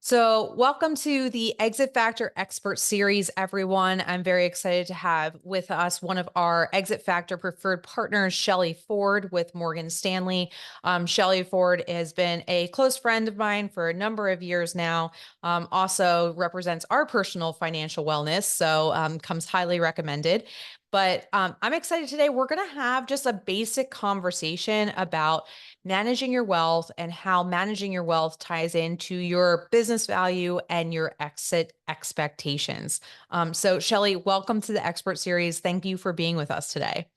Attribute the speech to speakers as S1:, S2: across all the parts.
S1: So, welcome to the Exit Factor Expert Series, everyone. I'm very excited to have with us one of our Exit Factor preferred partners, Shelley.ford with Morgan Stanley. Shelley.ford has been a close friend of mine for a number of years now, also represents our personal financial wellness, so comes highly recommended. But I'm excited today. We're going to have just a basic conversation about managing your wealth and how managing your wealth ties into your business value and your exit expectations. So, Shelley, welcome to the Expert Series. Thank you for being with us today.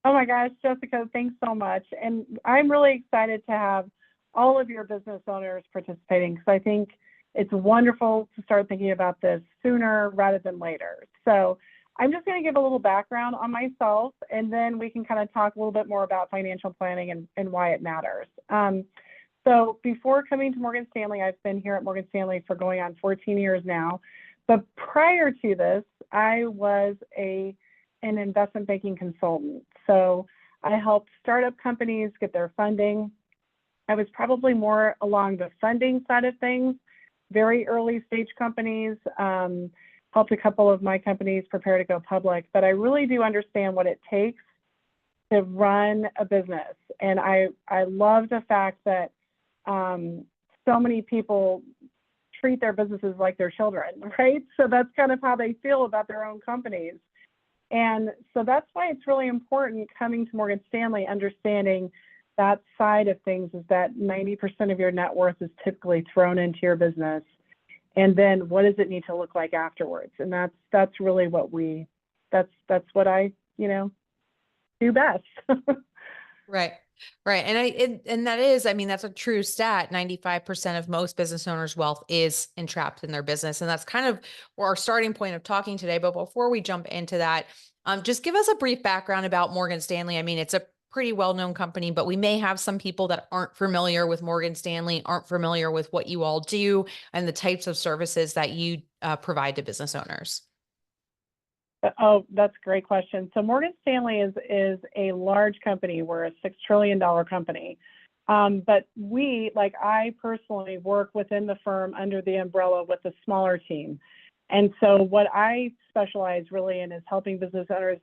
S2: Oh my gosh, Jessica, thanks so much. And I'm really excited to have all of your business owners participating because I think it's wonderful to start thinking about this sooner rather than later. So I'm just going to give a little background on myself, and then we can kind of talk a little bit more about financial planning and why it matters. So before coming to Morgan Stanley, I've been here at Morgan Stanley for going on 14 years now. But prior to this, I was an investment banking consultant. So I helped startup companies get their funding. I was probably more along the funding side of things, very early stage companies, helped a couple of my companies prepare to go public, but I really do understand what it takes to run a business. And I love the fact that so many people treat their businesses like their children, right? So that's kind of how they feel about their own companies. And so that's why it's really important coming to Morgan Stanley, understanding that side of things is that 90% of your net worth is typically thrown into your business. And then what does it need to look like afterwards? And that's really what that's what I, do best.
S1: Right. Right. And that is, I mean, that's a true stat. 95% of most business owners' wealth is entrapped in their business. And that's kind of our starting point of talking today. But before we jump into that, just give us a brief background about Morgan Stanley. I mean, it's a pretty well-known company, but we may have some people that aren't familiar with Morgan Stanley, aren't familiar with what you all do and the types of services that you provide to business owners.
S2: Oh, that's a great question. So Morgan Stanley is a large company. We're a $6 trillion company. But I personally work within the firm under the umbrella with a smaller team. And so what I specialize really in is helping business owners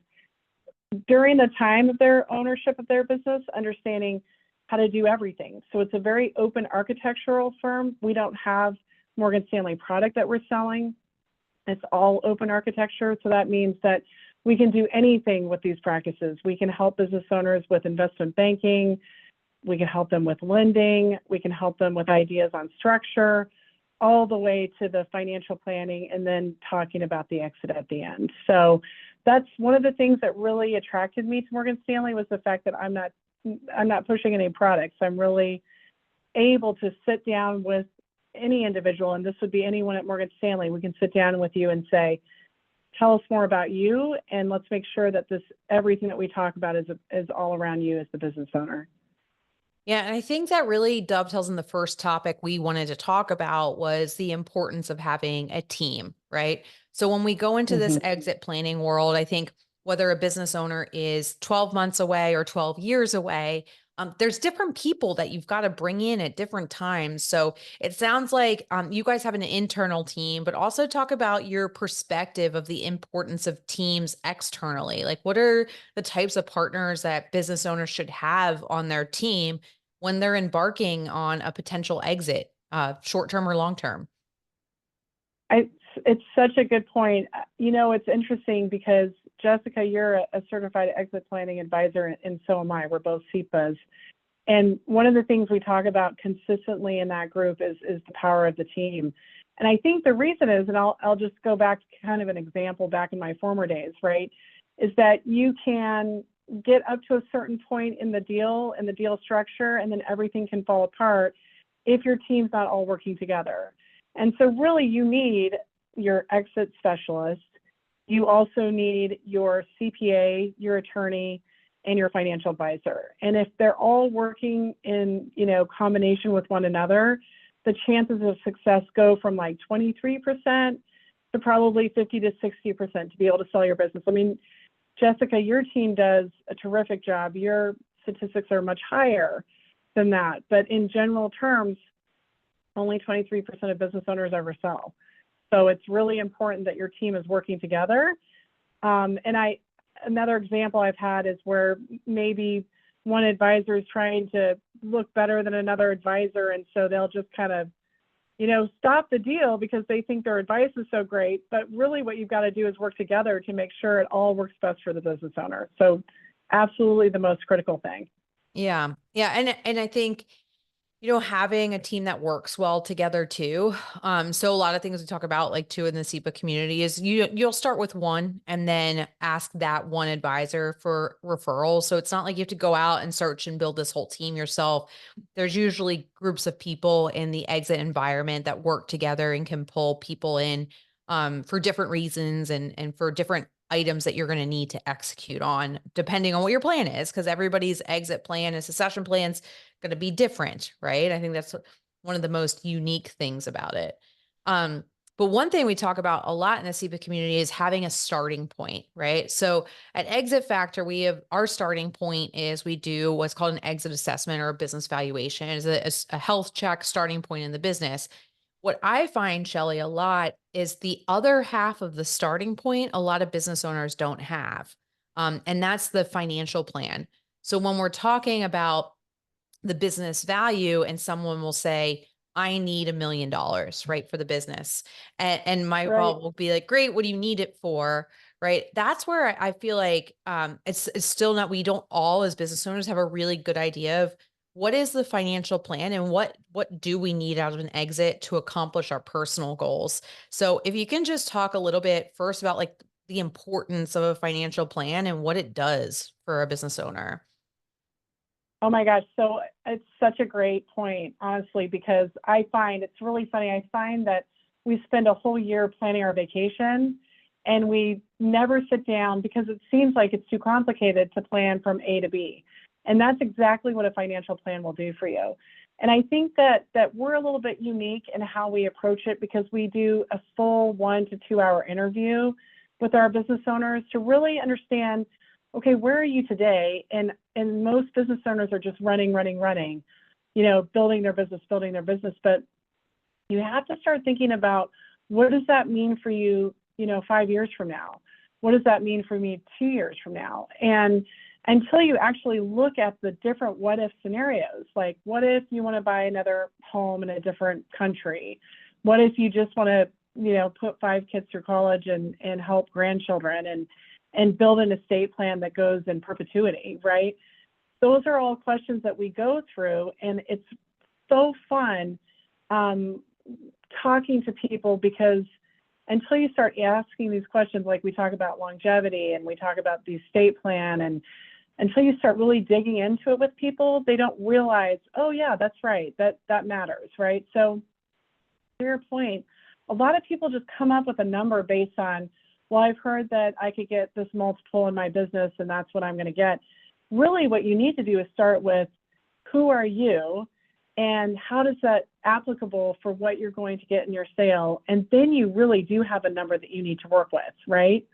S2: during the time of their ownership of their business, understanding how to do everything. So it's a very open architectural firm. We don't have Morgan Stanley product that we're selling. It's all open architecture. So that means that we can do anything with these practices. We can help business owners with investment banking. We can help them with lending. We can help them with ideas on structure, all the way to the financial planning and then talking about the exit at the end. So that's one of the things that really attracted me to Morgan Stanley was the fact that I'm not pushing any products. I'm really able to sit down with any individual, and this would be anyone at Morgan Stanley. We can sit down with you and say, tell us more about you, and let's make sure that everything that we talk about is all around you as the business owner.
S1: Yeah, and I think that really dovetails in the first topic we wanted to talk about was the importance of having a team, right? So when we go into this exit planning world, I think whether a business owner is 12 months away or 12 years away, there's different people that you've got to bring in at different times. So it sounds like you guys have an internal team, but also talk about your perspective of the importance of teams externally. Like, what are the types of partners that business owners should have on their team when they're embarking on a potential exit, short term or long term?
S2: It's such a good point. It's interesting because Jessica, you're a certified exit planning advisor, and so am I. We're both CPAs. And one of the things we talk about consistently in that group is the power of the team. And I think the reason is, and I'll just go back to kind of an example back in my former days, right, is that you can get up to a certain point in the deal structure, and then everything can fall apart if your team's not all working together. And so really you need your exit specialist. You also need your CPA, your attorney, and your financial advisor. And if they're all working in, combination with one another, the chances of success go from like 23% to probably 50 to 60% to be able to sell your business. I mean, Jessica, your team does a terrific job. Your statistics are much higher than that. But in general terms, only 23% of business owners ever sell. So it's really important that your team is working together. Another example I've had is where maybe one advisor is trying to look better than another advisor. And so they'll just kind of, stop the deal because they think their advice is so great. But really what you've got to do is work together to make sure it all works best for the business owner. So absolutely the most critical thing.
S1: Yeah. Yeah. And I think, having a team that works well together too. So a lot of things we talk about, like too, in the SEPA community is you'll start with one and then ask that one advisor for referrals. So it's not like you have to go out and search and build this whole team yourself. There's usually groups of people in the exit environment that work together and can pull people in for different reasons and for different items that you're going to need to execute on, depending on what your plan is, because everybody's exit plan and succession plans going to be different, right? I think that's one of the most unique things about it. But one thing we talk about a lot in the SEPA community is having a starting point, right? So at Exit Factor, we have our starting point is we do what's called an exit assessment or a business valuation. It's a health check starting point in the business. What I find, Shelley, a lot is the other half of the starting point, a lot of business owners don't have. And that's the financial plan. So when we're talking about the business value and someone will say, I need $1 million, right, for the business. And my
S2: Right.
S1: call will be like, great, what do you need it for? Right. That's where I feel like it's still not, we don't all as business owners have a really good idea of what is the financial plan and what do we need out of an exit to accomplish our personal goals. So if you can just talk a little bit first about like the importance of a financial plan and what it does for a business owner.
S2: Oh my gosh. So it's such a great point, honestly, because I find it's really funny. I find that we spend a whole year planning our vacation and we never sit down because it seems like it's too complicated to plan from A to B. And that's exactly what a financial plan will do for you. And I think that we're a little bit unique in how we approach it because we do a full 1 to 2 hour interview with our business owners to really understand, okay, where are you today? And most business owners are just running, building their business. But you have to start thinking about what does that mean for you, 5 years from now? What does that mean for me 2 years from now? And until you actually look at the different what if scenarios, like what if you want to buy another home in a different country? What if you just want to, put 5 kids through college and help grandchildren and build an estate plan that goes in perpetuity, right? Those are all questions that we go through, and it's so fun talking to people because until you start asking these questions, like we talk about longevity and we talk about the estate plan, and until you start really digging into it with people, they don't realize, oh yeah, that's right, that matters, right? So to your point, a lot of people just come up with a number based on, well, I've heard that I could get this multiple in my business and that's what I'm going to get. Really what you need to do is start with who are you and how does that applicable for what you're going to get in your sale? And then you really do have a number that you need to work with, right?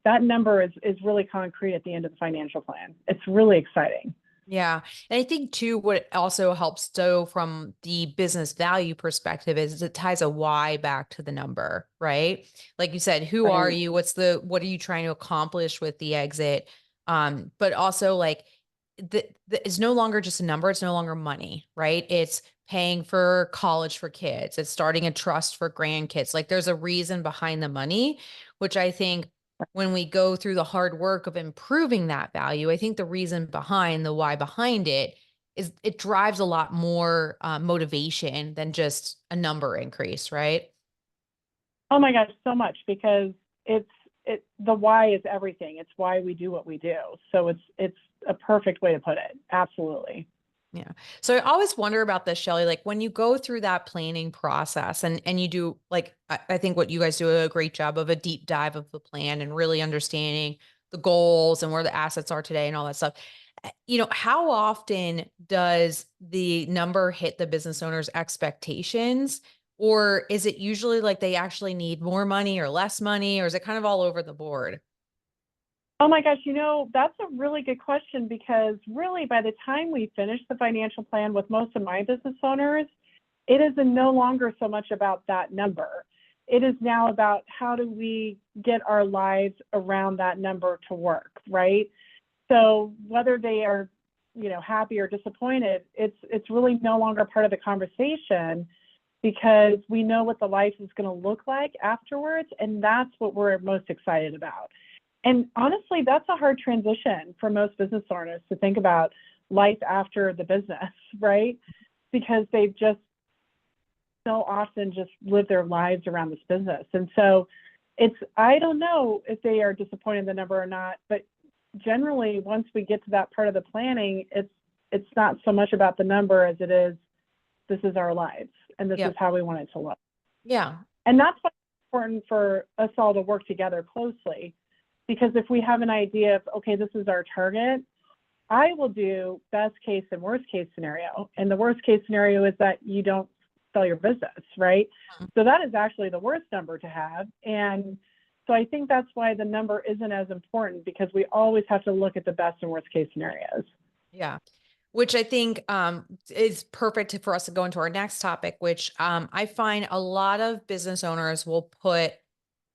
S2: That number is really concrete at the end of the financial plan. It's really exciting.
S1: Yeah. And I think too, what also helps though from the business value perspective is it ties a why back to the number, right? Like you said, who are
S2: Right.
S1: you? What are you trying to accomplish with the exit? But also like it's no longer just a number. It's no longer money, right? It's paying for college for kids. It's starting a trust for grandkids. Like there's a reason behind the money, which I think when we go through the hard work of improving that value, I think the reason behind the why behind it is it drives a lot more motivation than just a number increase, right?
S2: Oh my gosh, so much because the why is everything. It's why we do what we do. So it's a perfect way to put it. Absolutely.
S1: Yeah. So I always wonder about this, Shelley, like when you go through that planning process and you do like, I think what you guys do a great job of a deep dive of the plan and really understanding the goals and where the assets are today and all that stuff. How often does the number hit the business owner's expectations? Or is it usually like they actually need more money or less money, or is it kind of all over the board?
S2: Oh my gosh, that's a really good question because really by the time we finish the financial plan with most of my business owners, it is no longer so much about that number. It is now about how do we get our lives around that number to work, right? So whether they are, happy or disappointed, it's really no longer part of the conversation because we know what the life is going to look like afterwards, and that's what we're most excited about. And honestly, that's a hard transition for most business owners to think about life after the business, right? Because they've just so often just live their lives around this business. And so I don't know if they are disappointed in the number or not, but generally once we get to that part of the planning, it's not so much about the number as it is, this is our lives and this is how we want it to look.
S1: Yeah.
S2: And that's what's important for us all to work together closely, because if we have an idea of, okay, this is our target, I will do best case and worst case scenario. And the worst case scenario is that you don't sell your business, right? So that is actually the worst number to have. And so I think that's why the number isn't as important, because we always have to look at the best and worst case scenarios.
S1: Yeah. Which I think is perfect for us to go into our next topic, which I find a lot of business owners will put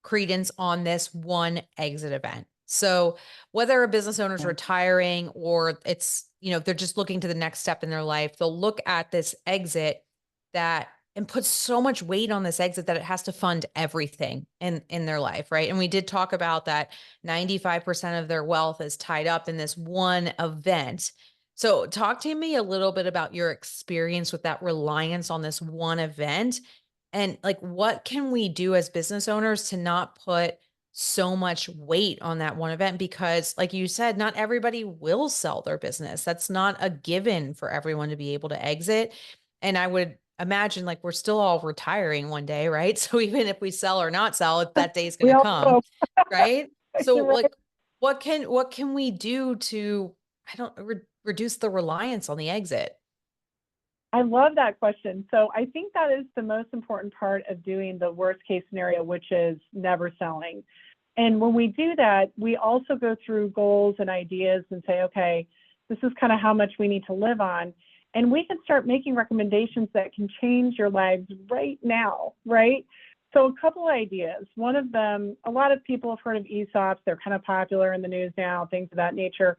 S1: credence on this one exit event. So whether a business owner is retiring or it's, they're just looking to the next step in their life, they'll look at this exit and put so much weight on this exit that it has to fund everything in their life, right? And we did talk about that 95% of their wealth is tied up in this one event. So talk to me a little bit about your experience with that reliance on this one event, and like, what can we do as business owners to not put so much weight on that one event? Because like you said, not everybody will sell their business. That's not a given for everyone to be able to exit. And I would imagine like we're still all retiring one day, right? So even if we sell or not sell, that day is going
S2: We
S1: to
S2: all
S1: come,
S2: hope.
S1: right? So
S2: You're right.
S1: like, what can we do to, I don't reduce the reliance on the exit?
S2: I love that question. So I think that is the most important part of doing the worst case scenario, which is never selling. And when we do that, we also go through goals and ideas and say, okay, this is kind of how much we need to live on. And we can start making recommendations that can change your lives right now, right? So a couple of ideas. One of them, a lot of people have heard of ESOPs. They're kind of popular in the news now, things of that nature.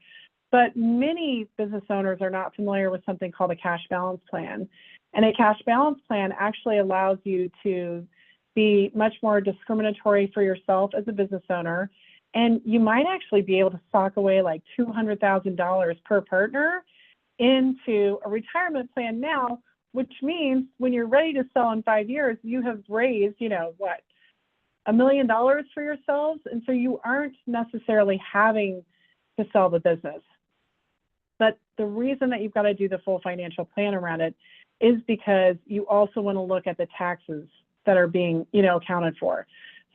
S2: But many business owners are not familiar with something called a cash balance plan. And a cash balance plan actually allows you to be much more discriminatory for yourself as a business owner. And you might actually be able to sock away like $200,000 per partner into a retirement plan now, which means when you're ready to sell in 5 years, you have raised, what, $1 million for yourselves. And so you aren't necessarily having to sell the business. But the reason that you've got to do the full financial plan around it is because you also want to look at the taxes that are being, accounted for.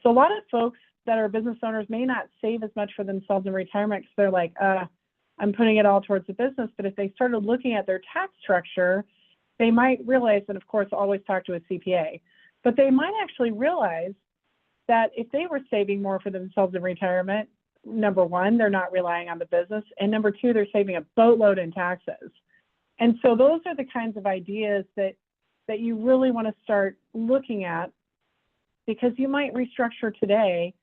S2: So a lot of folks that are business owners may not save as much for themselves in retirement because they're like, I'm putting it all towards the business. But if they started looking at their tax structure, they might realize, and of course, always talk to a CPA, but they might actually realize that if they were saving more for themselves in retirement, number one, they're not relying on the business. And number two, they're saving a boatload in taxes. And so those are the kinds of ideas that you really want to start looking at, because you might restructure today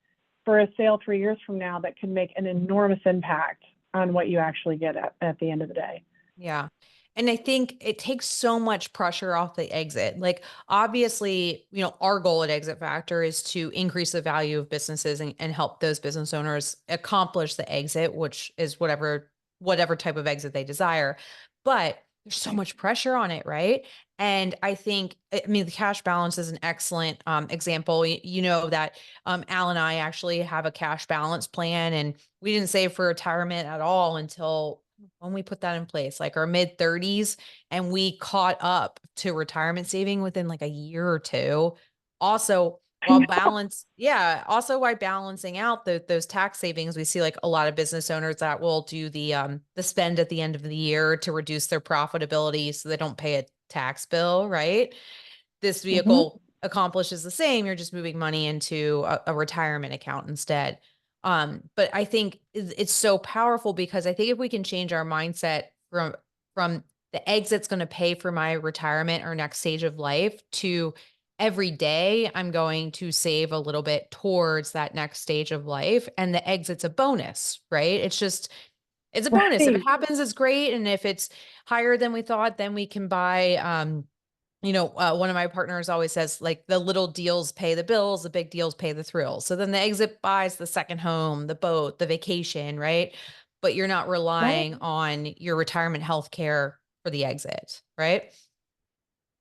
S2: for a sale 3 years from now that can make an enormous impact on what you actually get at the end of the day.
S1: Yeah. And I think it takes so much pressure off the exit. Like, obviously, our goal at Exit Factor is to increase the value of businesses and help those business owners accomplish the exit, which is whatever type of exit they desire. But there's so much pressure on it, right? And I think, the cash balance is an excellent example. You know that Al and I actually have a cash balance plan, and we didn't save for retirement at all until when we put that in place, like our mid 30s, and we caught up to retirement saving within like a year or two. Also, also while balancing out those tax savings, we see like a lot of business owners that will do the spend at the end of the year to reduce their profitability so they don't pay a tax bill, right? This vehicle accomplishes the same. You're just moving money into a retirement account instead. But I think it's so powerful, because I think if we can change our mindset from the exit's going to pay for my retirement or next stage of life, to every day I'm going to save a little bit towards that next stage of life. And the exit's a bonus, right? It's a bonus. If it
S2: Right.
S1: happens, it's great. And if it's higher than we thought, then we can buy, one of my partners always says, like, the little deals pay the bills, the big deals pay the thrills. So then the exit buys the second home, the boat, the vacation, right? But you're not
S2: Right.
S1: relying on your retirement health care for the exit, right?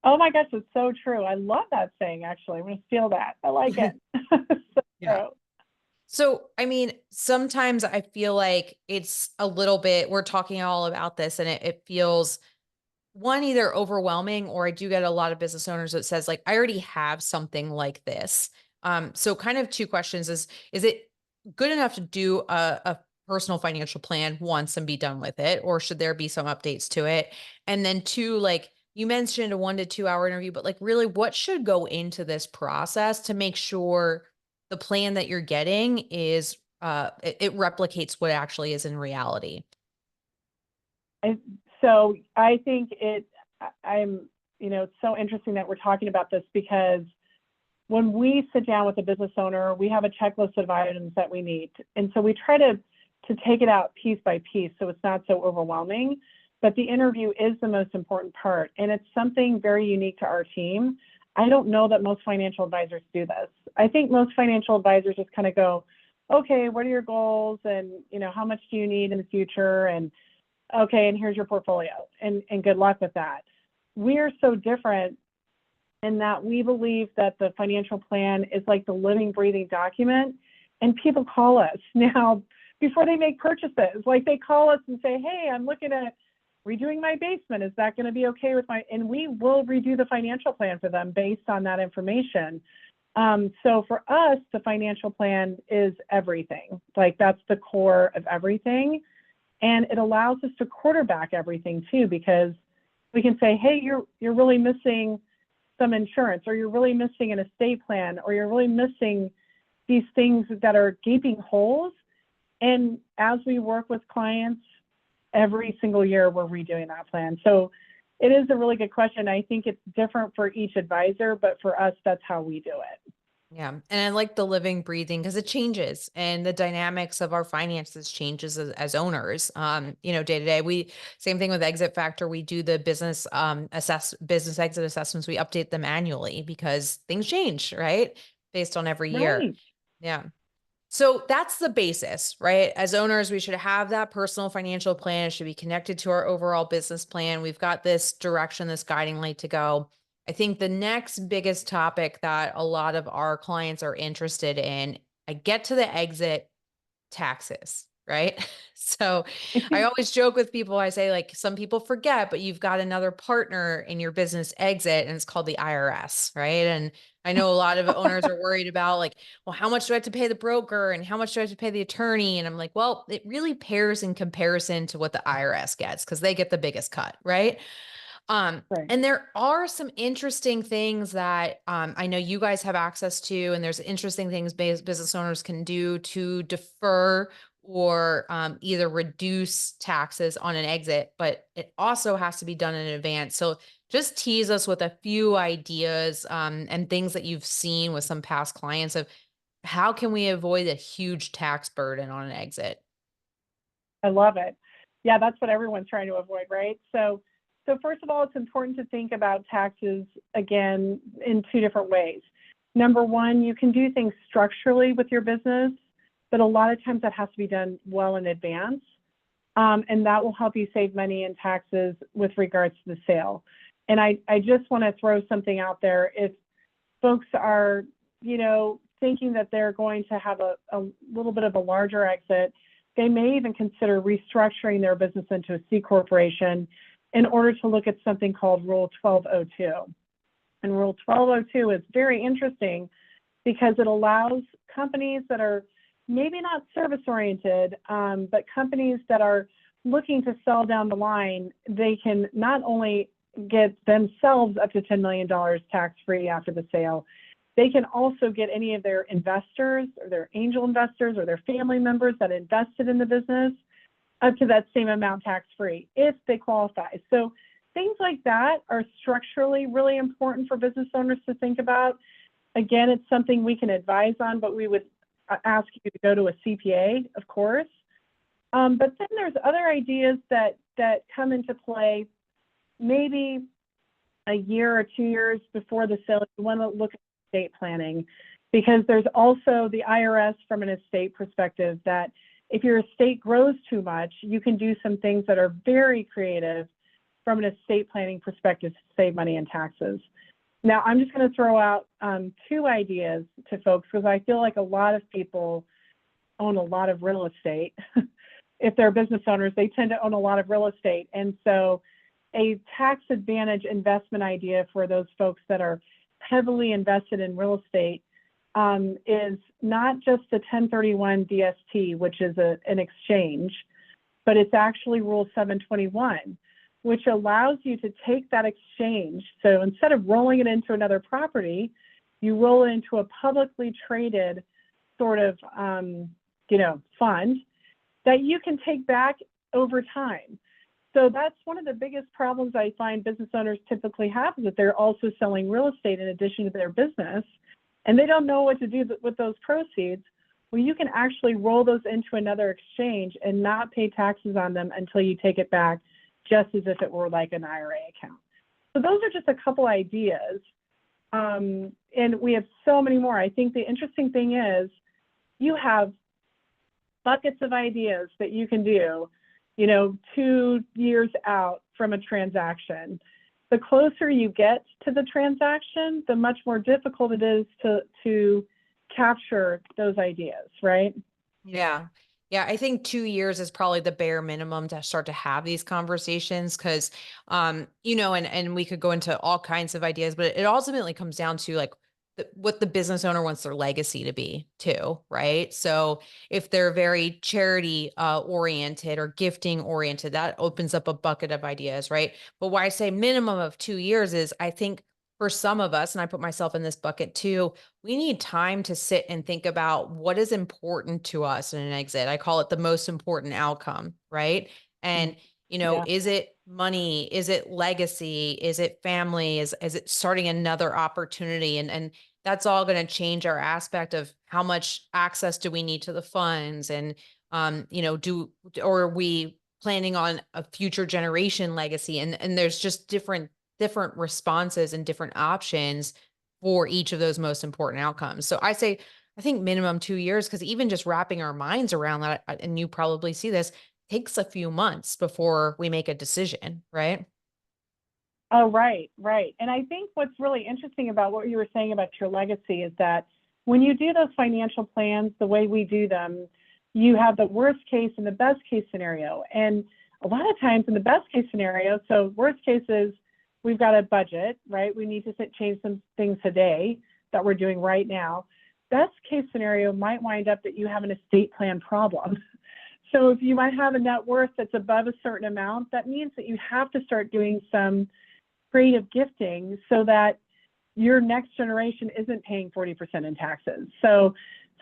S2: Oh my gosh, it's so true. I love that saying, actually. I'm going to steal that. I like it. So
S1: Yeah.
S2: true.
S1: So, I mean, sometimes I feel like it's a little bit, we're talking all about this and it feels one, either overwhelming, or I do get a lot of business owners that says, like, I already have something like this. So kind of two questions: is it good enough to do a personal financial plan once and be done with it? Or should there be some updates to it? And then two, like you mentioned, a 1 to 2 hour interview, but like really what should go into this process to make sure the plan that you're getting is it replicates what actually is in reality?
S2: And so I think I'm, it's so interesting that we're talking about this because when we sit down with a business owner, we have a checklist of items that we need. And so we try to take it out piece by piece so it's not so overwhelming. But the interview is the most important part. And it's something very unique to our team. I don't know that most financial advisors do this. I think most financial advisors just kind of go, okay, what are your goals? And, how much do you need in the future? And okay, and here's your portfolio, and good luck with that. We're so different in that we believe that the financial plan is like the living, breathing document, and people call us now before they make purchases. Like, they call us and say, hey, I'm looking at redoing my basement. Is that going to be okay with and we will redo the financial plan for them based on that information. So for us, the financial plan is everything. Like, that's the core of everything. And it allows us to quarterback everything too, because we can say, hey, you're really missing some insurance, or you're really missing an estate plan, or you're really missing these things that are gaping holes. And as we work with clients, every single year we're redoing that plan. So it is a really good question. I think it's different for each advisor, but for us, that's how we do it.
S1: Yeah. And I like the living, breathing, because it changes and the dynamics of our finances changes as owners. Day to day, same thing with exit factor. We do the business exit assessments. We update them annually because things change, right? Based on every year.
S2: Right.
S1: Yeah. So that's the basis, right? As owners, we should have that personal financial plan. It should be connected to our overall business plan. We've got this direction, this guiding light to go. I think the next biggest topic that a lot of our clients are interested in, I get to the exit, taxes, right? So I always joke with people, I say, like, some people forget, but you've got another partner in your business exit, and it's called the IRS, right? And I know a lot of owners are worried about, like, well, how much do I have to pay the broker and how much do I have to pay the attorney? And I'm like, well, it really pairs in comparison to what the IRS gets, because they get the biggest cut, right?
S2: Right.
S1: And there are some interesting things that I know you guys have access to, and there's interesting things business owners can do to defer or either reduce taxes on an exit, but it also has to be done in advance. So just tease us with a few ideas and things that you've seen with some past clients of how can we avoid a huge tax burden on an exit?
S2: I love it. Yeah, that's what everyone's trying to avoid, right? So first of all, it's important to think about taxes again in two different ways. Number one, you can do things structurally with your business, but a lot of times that has to be done well in advance. And that will help you save money in taxes with regards to the sale. And I just want to throw something out there. If folks are, thinking that they're going to have a little bit of a larger exit, they may even consider restructuring their business into a C corporation in order to look at something called Rule 1202. And Rule 1202 is very interesting because it allows companies that are maybe not service oriented, but companies that are looking to sell down the line, they can not only get themselves up to $10 million tax free after the sale, they can also get any of their investors or their angel investors or their family members that invested in the business up to that same amount tax free if they qualify. So things like that are structurally really important for business owners to think about. Again, it's something we can advise on, but we would ask you to go to a CPA, of course. But then there's other ideas that come into play maybe a year or 2 years before the sale. You want to look at estate planning, because there's also the IRS from an estate perspective that if your estate grows too much, you can do some things that are very creative from an estate planning perspective to save money in taxes. Now, I'm just going to throw out 2 ideas to folks, because I feel like a lot of people own a lot of real estate. If they're business owners, they tend to own a lot of real estate. And so a tax advantage investment idea for those folks that are heavily invested in real estate is not just the 1031 DST, which is an exchange, but it's actually Rule 721, which allows you to take that exchange. So instead of rolling it into another property, you roll it into a publicly traded sort of, fund that you can take back over time. So that's one of the biggest problems I find business owners typically have, is that they're also selling real estate in addition to their business, and they don't know what to do with those proceeds. Well, you can actually roll those into another exchange and not pay taxes on them until you take it back, just as if it were like an IRA account. So those are just a couple ideas. And we have so many more. I think the interesting thing is you have buckets of ideas that you can do, 2 years out from a transaction. The closer you get to the transaction, the much more difficult it is to capture those ideas, right?
S1: Yeah. Yeah, I think 2 years is probably the bare minimum to start to have these conversations, because, and we could go into all kinds of ideas, but it ultimately comes down to like what the business owner wants their legacy to be too, right? So if they're very charity oriented or gifting oriented, that opens up a bucket of ideas, right? But why I say minimum of 2 years is, I think for some of us, and I put myself in this bucket too, we need time to sit and think about what is important to us in an exit. I call it the most important outcome, right? And,
S2: Yeah.
S1: is it money? Is it legacy? Is it family? Is it starting another opportunity? And that's all going to change our aspect of how much access do we need to the funds, and or are we planning on a future generation legacy? And there's just different responses and different options for each of those most important outcomes. So I think minimum 2 years, because even just wrapping our minds around that, and you probably see this, takes a few months before we make a decision, right?
S2: Oh, right, right. And I think what's really interesting about what you were saying about your legacy is that when you do those financial plans, the way we do them, you have the worst case and the best case scenario. And a lot of times in the best case scenario, so worst case is we've got a budget, right? We need to change some things today that we're doing right now. Best case scenario might wind up that you have an estate plan problem. So if you might have a net worth that's above a certain amount, that means that you have to start doing some creative gifting so that your next generation isn't paying 40% in taxes. So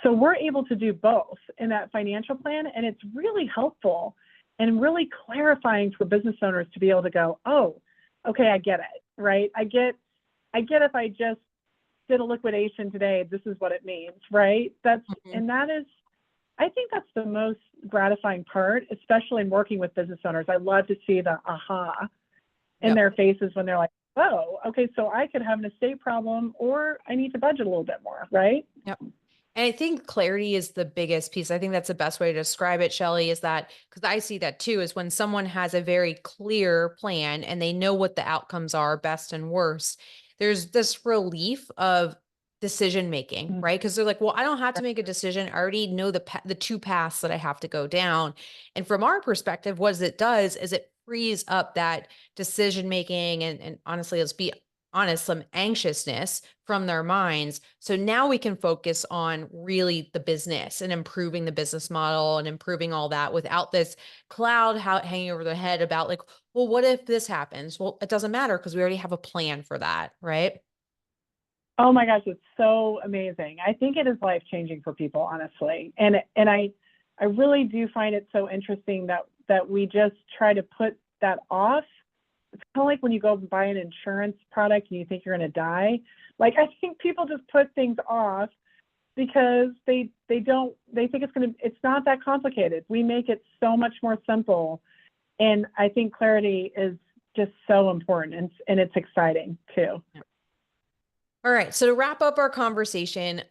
S2: we're able to do both in that financial plan, and it's really helpful and really clarifying for business owners to be able to go, oh, okay, I get it, right? I get if I just did a liquidation today, this is what it means, right? And that is, I think that's the most gratifying part, especially in working with business owners. I love to see the aha in their faces when they're like, oh, okay, so I could have an estate problem, or I need to budget a little bit more, right?
S1: Yep. And I think clarity is the biggest piece. I think that's the best way to describe it, Shelley, is that, because I see that too, is when someone has a very clear plan and they know what the outcomes are, best and worst, there's this relief of decision making, right? Because they're like, well, I don't have to make a decision. I already know the 2 paths that I have to go down. And from our perspective, what it does is it frees up that decision making, and honestly, let's be honest, some anxiousness from their minds. So now we can focus on really the business and improving the business model and improving all that without this cloud hanging over their head about like, well, what if this happens? Well, it doesn't matter, because we already have a plan for that, right?
S2: Oh my gosh, it's so amazing. I think it is life-changing for people, honestly. And I really do find it so interesting that we just try to put that off it's kind of like when you go and buy an insurance product and you think you're going to die. Like, I think people just put things off because they think it's not that complicated. We make it so much more simple. And I think clarity is just so important, and it's exciting too.
S1: All right. So to wrap up our conversation,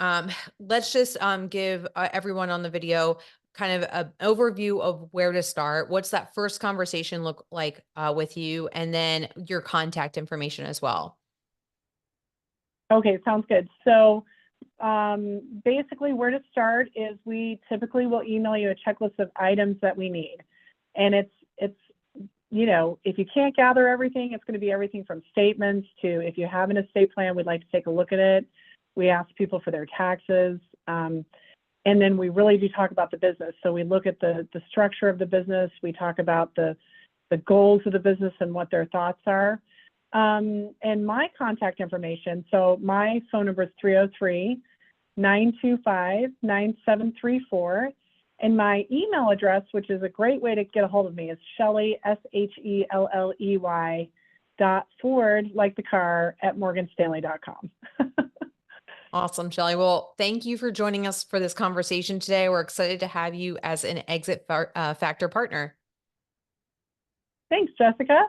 S1: let's just give everyone on the video kind of an overview of where to start. What's that first conversation look like with you, and then your contact information as well.
S2: Okay, sounds good. So basically where to start is we typically will email you a checklist of items that we need. And it's if you can't gather everything, it's going to be everything from statements to, if you have an estate plan, we'd like to take a look at it. We ask people for their taxes. And then we really do talk about the business. So we look at the structure of the business. We talk about the goals of the business and what their thoughts are. And my contact information, so my phone number is 303-925-9734. And my email address, which is a great way to get a hold of me, is Shelley, SHELLEY .ford, like the car, at morganstanley.com.
S1: Awesome, Shelley. Well, thank you for joining us for this conversation today. We're excited to have you as an Exit Factor partner.
S2: Thanks, Jessica.